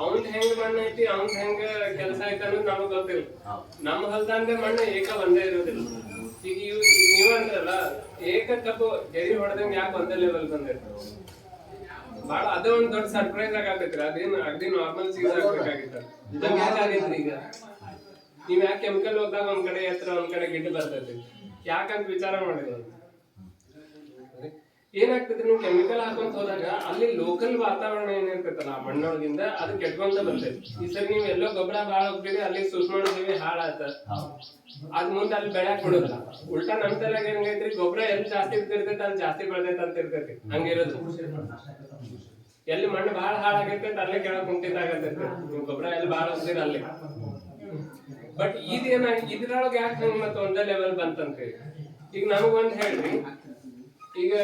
ಅವ್ನ್ ಹೆಂಗ್ ಮಣ್ಣು ಐತಿ ಅವ್ನ್ ಹೆಂಗ ಕೆಲಸ ಐತಿ ಅನ್ನೋದು ನಮಗ್ ಗೊತ್ತಿಲ್ಲ. ನಮ್ಮ ಹೊಲ್ದಂಗ ಮಣ್ಣು ಏಕ ಒಂದೇ ಇರೋದಿಲ್ಲ. ಈಗ ನೀವ ಅಂದ್ರಲ್ಲ ಏಕ ಕಬ್ಬು ಗೆರಿ ಹೊಡೆದಂಗ ಯಾಕೆ ಒಂದೇ ಲೆವೆಲ್ ಬಂದಿರ್ತಾವ ಬಾಳ ಅದೇ ಒಂದ್ ದೊಡ್ಡ ಸರ್ಪ್ರೈಸ್ ಆಗತೈತ್ರಿ. ಅದೇನ್ ಅಗ್ದಿ ನಾರ್ಮಲ್ ಚೀಸ್ ಆಗ್ಬೇಕಾಗಿತ್ತ ನಮ್ಗೆ ಯಾಕೆ ಆಗೈತ್ರಿ. ಈಗ ನೀವ್ ಯಾಕೆ ಕೆಮಿಕಲ್ ಹೋದಾಗ ಒಂದ್ ಕಡೆ ಎತ್ತರ ಒಂದ್ ಕಡೆ ಗಿಡ್ಡ ಬರ್ತೈತಿ ಯಾಕಂತ ವಿಚಾರ ಮಾಡಿಲ್ಲ. ಏನಾಗ್ತೈತಿ ನೀವು ಕೆಮಿಕಲ್ ಹಾಕೊಂತ ಹೋದಾಗ ಅಲ್ಲಿ ಲೋಕಲ್ ವಾತಾವರಣ ಏನಿರ್ತೈತಲ್ಲ ಆ ಮಣ್ಣೊಳಗಿಂದ ಅದು ಕೆಟ್ಕೊಂತ ಬರ್ತೈತಿ. ಈ ಸರಿ ನೀವ್ ಎಲ್ಲೋ ಗೊಬ್ಬರ ಬಾಳ ಹೋಗ್ತೀರಿ ಅಲ್ಲಿ ಸೂಕ್ಷ್ಮಾಣುಜೀವಿ ಹಾಳಾತ ಅದ್ ಮುಂದೆ ಅಲ್ಲಿ ಬೆಳ್ಯಾಕ್ ಬಿಡೋದಿಲ್ಲ. ಉಲ್ಟಾ ನಮ್ ತಲೆಗೆ ಹೆಂಗೈತ್ರಿ ಗೊಬ್ಬರ ಎಲ್ಲಿ ಜಾಸ್ತಿ ಇರ್ತೈತಿ ಅಲ್ಲಿ ಜಾಸ್ತಿ ಬೆಳ್ದೈತೆ ಅಂತ ಇರ್ತೈತಿ. ಹಂಗಿರೋದು ಎಲ್ಲಿ ಮಣ್ಣು ಬಾಳ ಹಾಳಾಗೈತೆ ಅಲ್ಲೇ ಕೆಳಗ್ ಕುಂಟಿದಾಗತೈತಿ. ನೀವು ಗೊಬ್ಬರ ಎಲ್ಲಿ ಬಾಳ ಹೋಗ್ತೀರ ಅಲ್ಲಿ. ಬಟ್ ಇದೇನಾಗಿ ಇದ್ರೊಳಗೆ ಯಾಕೆ ಹಂಗ ಮತ್ತೆ ಒಂದೇ ಲೆವೆಲ್ ಬಂತಂತ ಈಗ ನಮಗೊಂದ್ ಹೇಳ್ರಿ. ಈಗ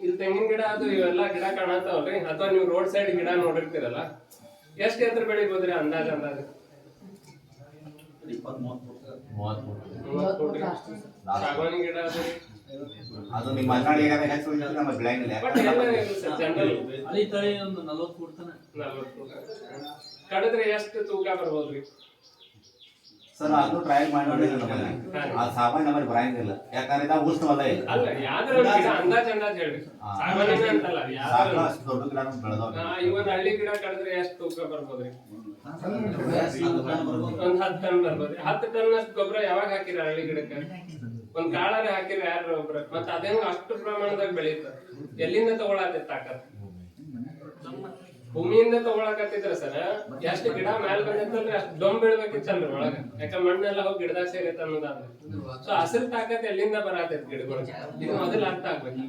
ಇಲ್ಲಿ ತೆಂಗಿನ ಗಿಡ ಅದು ಇವೆಲ್ಲಾ ಗಿಡ ಕಾಣತಾವಲ್ರಿ ಅಥವಾ ನೀವು ರೋಡ್ ಸೈಡ್ ಗಿಡ ನೋಡಿರ್ತೀರಲ್ಲ ಎಷ್ಟ್ ಎತ್ತರ ಬೆಳಿಬೋದ್ರಿ ಅಂದಾಜ್? ಸಾಗವಾನಿ ಗಿಡ ಅದು ನಿಮ್ಮ ಮಲ್ನಾಡು ಏರಿಯಾದಾಗ ಹೆಚ್ಚು ನಮ್ಮ ಬೆಳೆಯಂಗಿಲ್ಲ. ಜನರಲ್ ಅಲ್ಲಿ ತಳಿ ಒಂದು 40 ಫೂಟ್ ತನ 40 ಫೂಟ್ ಕಡಿದ್ರೆ ಎಷ್ಟು ತೂಕ ಬರ್ಬೋದ್ರಿ ಸರ್? ಅದು ಟ್ರಯಲ್ ಮಾಡಿ ನೋಡಿಲ್ಲ ನಮ್ಮಲ್ಲಿ. ಆ ಸಾಮಾನ್ಯ ನಮ್ಮಲ್ಲಿ ಬರಂಗಿಲ್ಲ ಯಾಕಂದ್ರೆ ನಾವು ಉಷ್ಣವಲ್ಲ ಇಲ್ಲ. ಅಲ್ಲ ಯಾವ್ದ್ರ ಅಂದಾಜ್ ಹೇಳ್ರಿ. ಸಾಮಾನ್ಯ ಅಂತಲ್ಲ ಯಾವ್ದ್ರ ದೊಡ್ಡ ಗಿಡ ಬೆಳೆದವ ಇವನ್ ಹಳ್ಳಿ ಗಿಡ ಕಡಿದ್ರೆ ಎಷ್ಟು ತೂಕ ಬರ್ಬೋದ್ರಿ? ಒಂದ್ 10 ಟನ್ ಬರ್ಬೋದ್ರಿ. 10 ಟನ್ ಅಷ್ಟು ಗೊಬ್ಬರ ಯಾವಾಗ ಹಾಕಿರ ಹಳ್ಳಿ ಗಿಡಕ್ಕೆ? ಒಂದ್ ಕಾಳಾರ ಹಾಕಿರ ಯಾರು ಒಬ್ರ ಮತ್ತ ಅದೇಂಗ ಅಷ್ಟು ಪ್ರಮಾಣದಾಗ ಬೆಳೀತ ಎಲ್ಲಿಂದ ತಗೊಳತೈತಿ ತಾಕತ್? ಭೂಮಿಯಿಂದ ತಗೊಳಕತ್ತಿದ್ರ ಸರ್ ಎಷ್ಟು ಗಿಡ ಮ್ಯಾಲ ಬಂದಿತ್ತಲ್ರಿ ಅಷ್ಟು ದೊಂಬ್ ಬೀಳ್ಬೇಕಿತ್ತಲ್ರಿ ಒಳಗ. ಯಾಕ ಮಣ್ಣೆಲ್ಲ ಹೋಗಿ ಗಿಡದಾಗ ಸೇರೈತೆ ಅನ್ನೋದಾದ್ರೆ ಸೊ ಹಸಿರು ತಾಕತ್ ಎಲ್ಲಿಂದ ಬರತೈತಿ ಗಿಡಗಳು? ಇದು ಮೊದಲು ಅರ್ಥ ಆಗ್ಬೇಕು.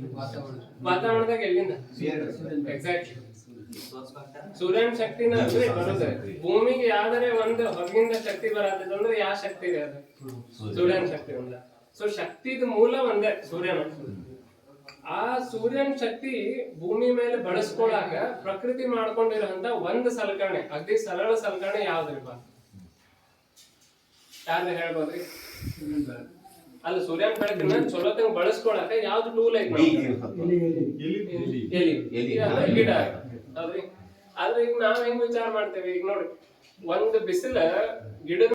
ವಾತಾವರಣದಾಗ ಎಲ್ಲಿಂದ? ಎಕ್ಸಾಕ್ಟ್ಲಿ ಸೂರ್ಯನ ಶಕ್ತಿನ ಬರುತ್ತೆ. ಭೂಮಿಗೆ ಯಾವ್ದಾರೆ ಒಂದು ಹೊರಗಿಂದ ಶಕ್ತಿ ಬರತೈತೆ ಅಂದ್ರೆ ಯಾವ ಶಕ್ತಿ ಇದೆ? ಅದು ಸೂರ್ಯನ ಶಕ್ತಿ ಒಂದ. ಸೊ ಶಕ್ತಿದ ಮೂಲ ಒಂದೇ ಸೂರ್ಯನ. ಆ ಸೂರ್ಯನ ಶಕ್ತಿ ಭೂಮಿ ಮೇಲೆ ಬಳಸ್ಕೊಳಾಕ ಪ್ರಕೃತಿ ಮಾಡ್ಕೊಂಡಿರೋಂತ ಒಂದ್ ಸಲಕರಣೆ, ಅಗ್ದಿ ಸರಳ ಸಲಕರಣೆ ಯಾವ್ದ್ರಿಪ್ಪ? ಯಾರು ಹೇಳ್ಬೋದ್ರಿ? ಅಲ್ಲ ಸೂರ್ಯನ ಬೆಳಕನ್ನ ಚಲೋತಂಗ ಬಳಸ್ಕೊಳಾಕ ಯಾವ್ದು ಟೂಲ್ ಐತಿ? ಗಿಡ ಹೌದ್ರಿ. ಆದ್ರೆ ಈಗ ನಾವ್ ಹೆಂಗ್ ವಿಚಾರ ಮಾಡ್ತೇವೆ? ಈಗ ನೋಡಿ ಒಂದು ಬಿಸಿಲ ಗಿಡ